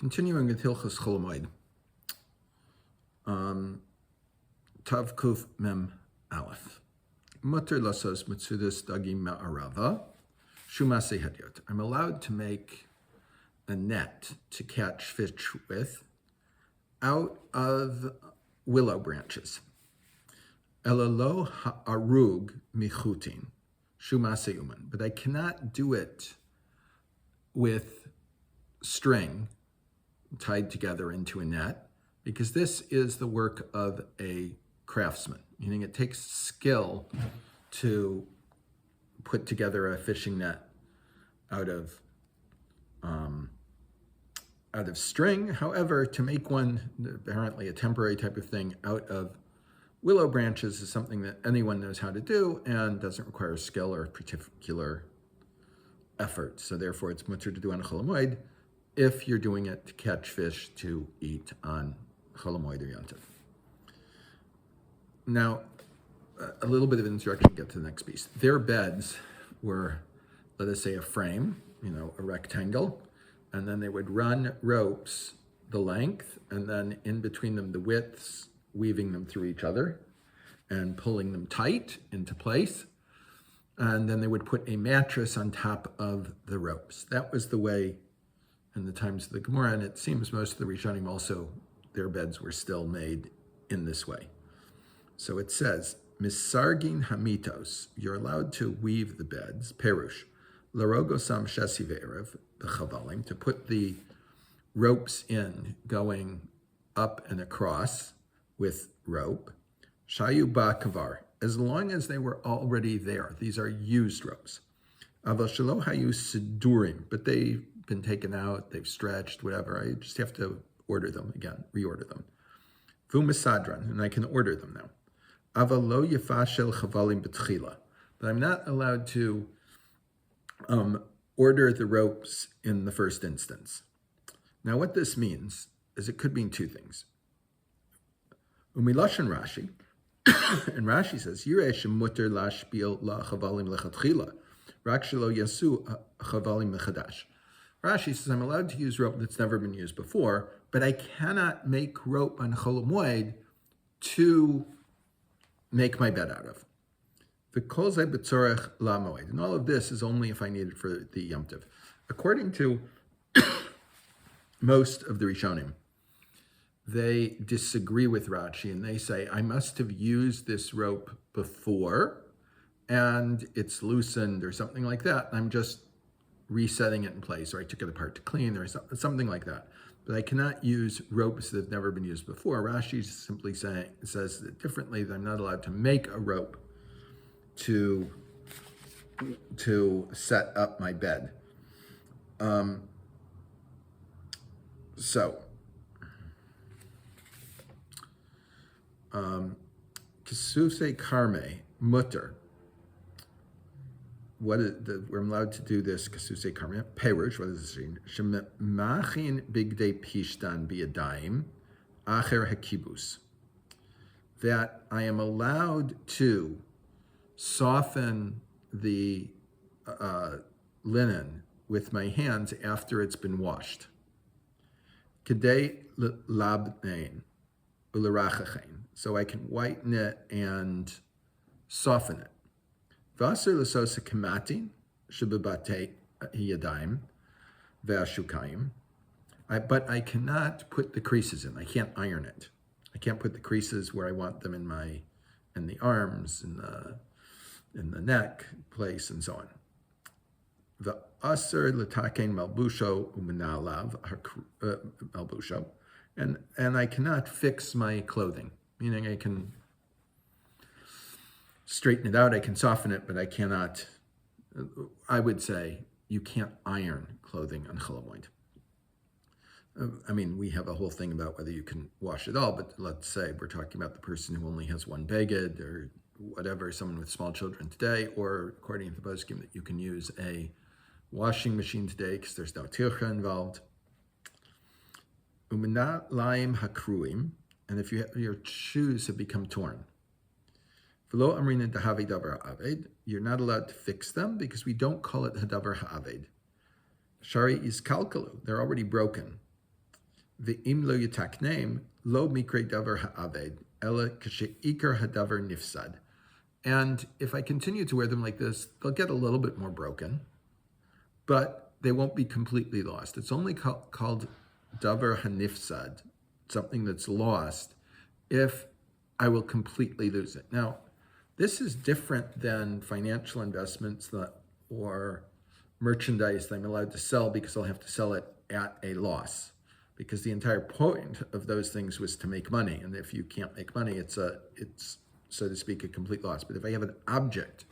Continuing with Hilchos Chol HaMoed, Tav Kuf Mem Aleph. Mutar לעשות מצודות דגים מערבה, שהוא מעשה הדיוט. I'm allowed to make a net to catch fish with out of willow branches. Elalo ha'arug מחוטין, שהוא מעשה אומן. But I cannot do it with string tied together into a net, because this is the work of a craftsman, meaning it takes skill to put together a fishing net out of string. However, to make one, apparently a temporary type of thing, out of willow branches is something that anyone knows how to do and doesn't require skill or particular effort. So therefore it's mutar to do on Chol HaMoed if you're doing it to catch fish to eat on Chol HaMoed or Yontif. Now, a little bit of instruction to get to the next piece. Their beds were, let us say, a frame, a rectangle, and then they would run ropes the length, and then in between them the widths, weaving them through each other and pulling them tight into place. And then they would put a mattress on top of the ropes. That was the way in the times of the Gemara, and it seems most of the Rishonim also, their beds were still made in this way. So it says, Mesargin hamitos, you're allowed to weave the beds, perush, לארוג אותם וערב, בחבלים, to put the ropes in, going up and across with rope, שהיו כבר, as long as they were already there. These are used ropes. אבל שלא היו סדורים, but they've been taken out, they've stretched, whatever. I just have to order them again, reorder them. והוא מסדרן, and I can order them now. אבל לא יפשיל חבלים בתחלה, but I'm not allowed to order the ropes in the first instance. Now what this means is it could mean two things. Umiloshen Rashi, and Rashi says, Yirאה שמותר להפשיל לחבלים לכתחלה, רק שלא יעשו החבלים מחדש. Rashi says, I'm allowed to use rope that's never been used before, but I cannot make rope on Chol HaMoed to make my bed out of. And all of this is only if I need it for the Yom Tov. According to most of the Rishonim, they disagree with Rashi and they say, I must have used this rope before and it's loosened or something like that. I'm just resetting it in place, or I took it apart to clean or something like that. But I cannot use ropes that have never been used before. Rashi simply says it differently, that I'm not allowed to make a rope to set up my bed. Kasuse karme, mutter. What is we're allowed to do this, kasuse karme, perush, what does this mean? Shemachin bigdei pishtan biyadayim, acher hakibus. That I am allowed to soften the linen with my hands after it's been washed. Kedei labnein ulerachachein, so I can whiten it and soften it. Vaser l'sos kamatin shebebate yadayim ve'ashukayim, but I cannot put the creases in. I can't iron it. I can't put the creases where I want them in the arms, in the neck place, and so on. The aser l'taken malbusho u'menalav malbusho, and I cannot fix my clothing, meaning I can straighten it out, I can soften it, but I cannot. I would say you can't iron clothing on Chol HaMoed. I mean, we have a whole thing about whether you can wash it all, but let's say we're talking about the person who only has one beged or whatever, someone with small children today, or according to the poskim that you can use a washing machine today because there's no tircha involved. Umena laim hakruim, and if your shoes have become torn. V'lo amrina dahavi davar ha'aved, you're not allowed to fix them because we don't call it hadavar ha'aved. Shari is kalkalu, they're already broken. Ve'im lo yitaknem lo mikre davar ha'aved ela kashe'ikar hadavar nifsad. And if I continue to wear them like this, they'll get a little bit more broken, but they won't be completely lost. It's only called davar hanifsad, something that's lost, if I will completely lose it. Now, this is different than financial investments or merchandise that I'm allowed to sell because I'll have to sell it at a loss. Because the entire point of those things was to make money. And if you can't make money, it's so to speak, a complete loss. But if I have an object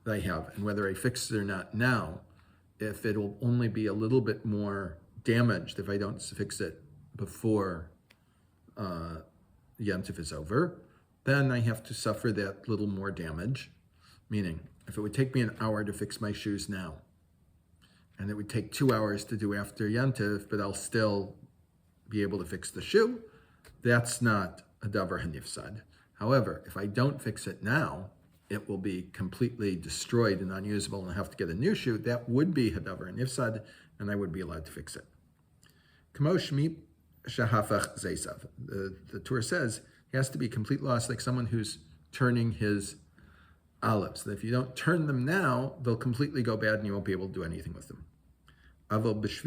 that I have, and whether I fix it or not now, if it'll only be a little bit more damaged if I don't fix it before Yom Tov is over, then I have to suffer that little more damage. Meaning, if it would take me an hour to fix my shoes now, and it would take 2 hours to do after Yom Tov, but I'll still be able to fix the shoe, that's not a davar hanifsad. However, if I don't fix it now, it will be completely destroyed and unusable and I have to get a new shoe. That would be a davar hanifsad, and I would be allowed to fix it. The Tur says he has to be complete loss, like someone who's turning his olives. That if you don't turn them now, they'll completely go bad and you won't be able to do anything with them. But if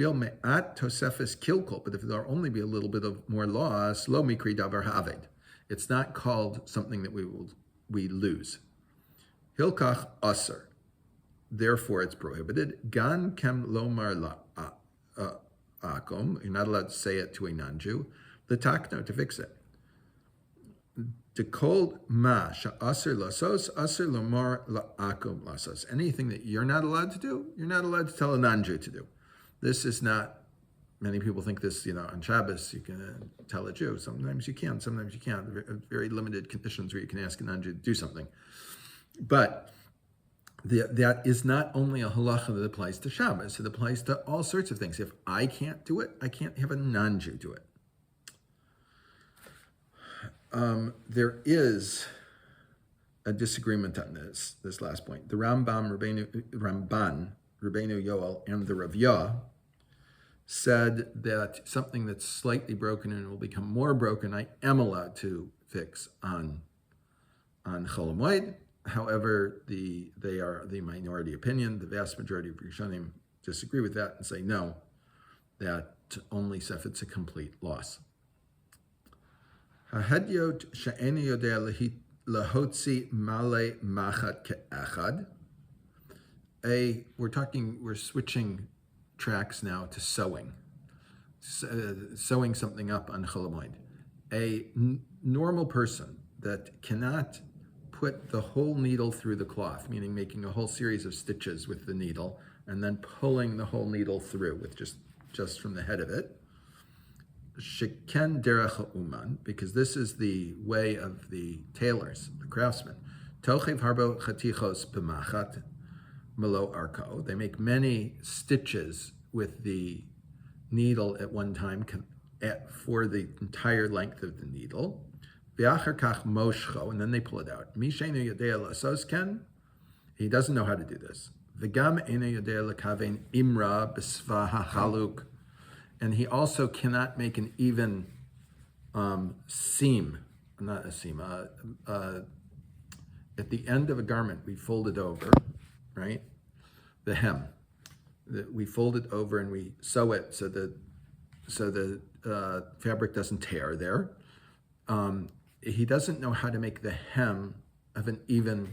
there'll only be a little bit of more loss, lo mikri davar ha'aved. It's not called something that we lose. Hilchach aser. Therefore, it's prohibited. Gan kem lomar la'akom. You're not allowed to say it to a non-Jew. The takno, to fix it. Dekol ma sha'aser lasos, aser lomar la'akom lasos. Anything that you're not allowed to do, you're not allowed to tell a non-Jew to do. This is not, many people think this, on Shabbos, you can tell a Jew. Sometimes you can, sometimes you can't. Very limited conditions where you can ask a non-Jew to do something. But that is not only a halacha that applies to Shabbos. It applies to all sorts of things. If I can't do it, I can't have a non-Jew do it. There is a disagreement on this last point. The Ramban, Rabbeinu Yoel, and the Rav said that something that's slightly broken and will become more broken, I am allowed to fix on Chol HaMoed. However, they are the minority opinion. The vast majority of Rishonim disagree with that and say no, that only if it's a complete loss. Hadiot she'eni yodea lahotzi male machat ke'echad. We're switching tracks now to sewing something up on Chol HaMoed. A normal person that cannot put the whole needle through the cloth, meaning making a whole series of stitches with the needle and then pulling the whole needle through with just from the head of it. Sheken derech Omman, because this is the way of the tailors, the craftsmen. Tochev harbo chatichos b'machat malo arko. They make many stitches with the needle at one time for the entire length of the needle. V'achar kach moshcho, and then they pull it out. Mishenu yodea lasos ken. He doesn't know how to do this. V'gam enu yodea lekavein imra b'sva hachaluk. And he also cannot make an even seam, not a seam, at the end of a garment, we fold it over, right? The hem. We fold it over and we sew it so the fabric doesn't tear there. He doesn't know how to make the hem of an even,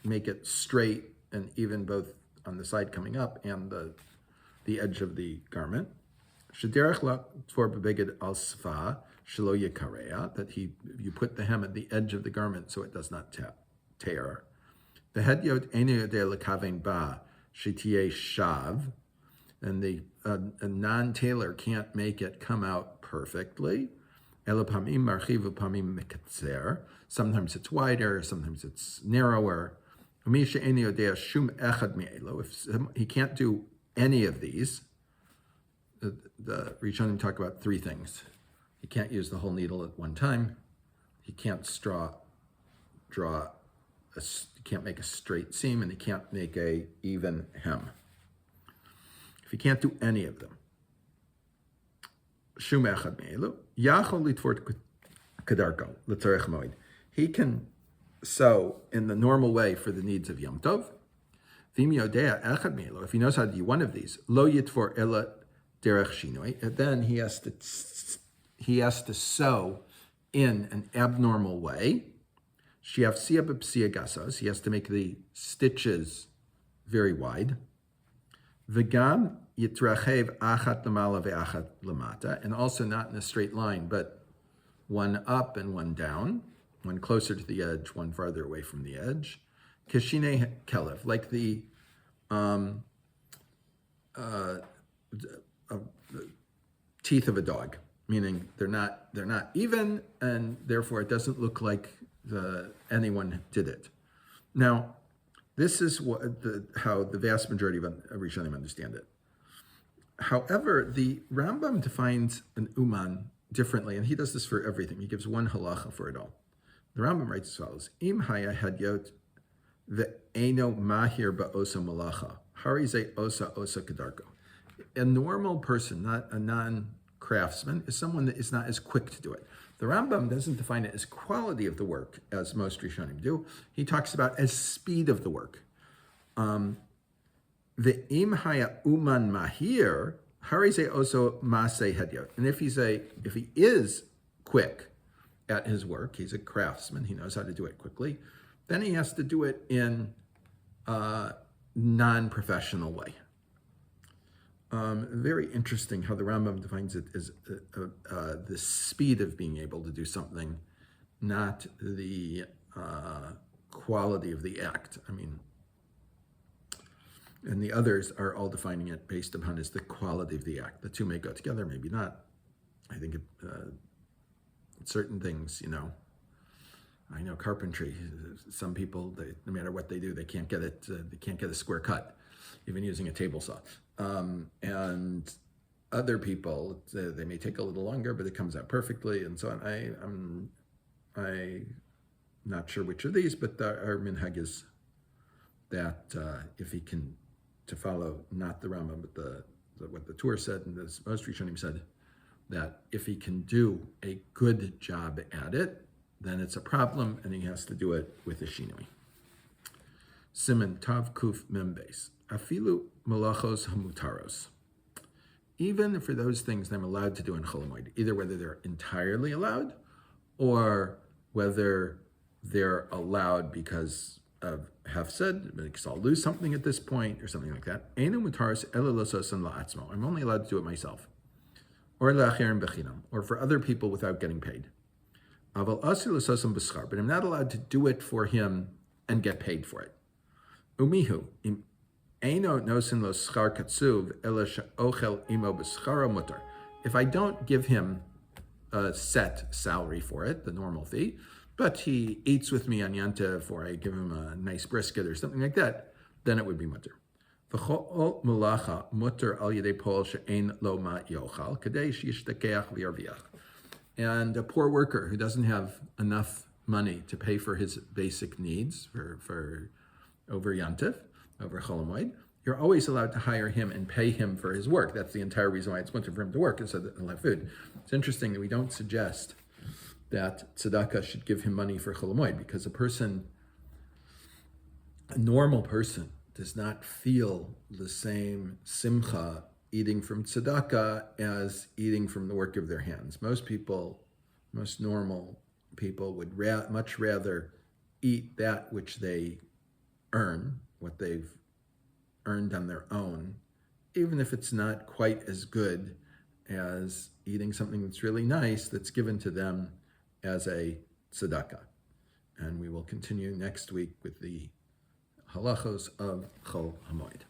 make it straight and even both on the side coming up and the edge of the garment. Shederech for bebeged al sfa shelo yekareya, that you put the hem at the edge of the garment so it does not tear. The hedyot enu yodea lekavein ba shetiye shav, and a non-tailor can't make it come out perfectly. Elapamim marchiv upamim mekatzer. Sometimes it's wider, sometimes it's narrower. Umisha enu yodea shum echad mi'elo. If he can't do any of these, the Rishonim talk about three things. He can't use the whole needle at one time. He can't he can't make a straight seam, and he can't make a even hem. If he can't do any of them, שום אחד מאלו, יכול לתפור כדרכו, לצורך מועד. He can sew in the normal way for the needs of Yom Tov. ואם יודע אחד מאלו, if he knows how to do one of these, לא יתפור אלא דרך שינוי, and then he has to sew in an abnormal way. שיפסיע בפסיע גסוס, he has to make the stitches very wide. וגם יתרחב אחת למעלה ואחת למטה, and also not in a straight line, but one up and one down, one closer to the edge, one farther away from the edge. Kashine kelev, like the teeth of a dog, meaning they're not even, and therefore it doesn't look like anyone did it. Now, this is how the vast majority of Rishonim understand it. However, the Rambam defines an uman differently, and he does this for everything. He gives one halacha for it all. The Rambam writes as follows: Im haya hadiot ve'eno mahir ba'osa malacha harize osa kedarko. A normal person, not a non-craftsman, is someone that is not as quick to do it. The Rambam doesn't define it as quality of the work, as most Rishonim do. He talks about as speed of the work. Ve'im haya uman mahir harize osa mase hadiot. And if he is quick at his work, he's a craftsman, he knows how to do it quickly, then he has to do it in a non-professional way. Very interesting how the Rambam defines it as the speed of being able to do something, not the quality of the act. I mean, and the others are all defining it based upon as the quality of the act. The two may go together, maybe not. I think certain things, I know carpentry. Some people, no matter what they do, they can't get it. They can't get a square cut, even using a table saw. And other people, they may take a little longer, but it comes out perfectly, and so on. I'm not sure which of these, but our minhag is that if he can, to follow not the Rambam, but what the Tur said, and as most Rishonim said, that if he can do a good job at it, then it's a problem, and he has to do it with a shinui. Siman tav kuf membes. Afilu malachos hamutaros. Even for those things that I'm allowed to do in Chol HaMoed, either whether they're entirely allowed or whether they're allowed because of hafsed, because I'll lose something at this point or something like that. Einu mutaros ela lososan la'atzmo. I'm only allowed to do it myself. Or la'acherim bechinam, or for other people without getting paid. Aval asir lososan b'schar, but I'm not allowed to do it for him and get paid for it. Umihu, eino nosin lo schar katsuv ela she'ochel imo b'scharo mutar. If I don't give him a set salary for it, the normal fee, but he eats with me on Yantev, or I give him a nice brisket or something like that, then it would be mutar. V'chol melacha mutar al yedei pol she'ein lo ma yochal kadei sheyishtakeach v'yarviach. And a poor worker who doesn't have enough money to pay for his basic needs for over Yantev, over Chol HaMoed, you're always allowed to hire him and pay him for his work. That's the entire reason why it's mutar for him to work, is so that he'll have food. It's interesting that we don't suggest that tzedakah should give him money for Chol HaMoed, because a normal person does not feel the same simcha eating from tzedakah as eating from the work of their hands. Most normal people would much rather eat that which they earn, what they've earned on their own, even if it's not quite as good as eating something that's really nice that's given to them as a tzedakah. And we will continue next week with the halachos of Chol HaMoed.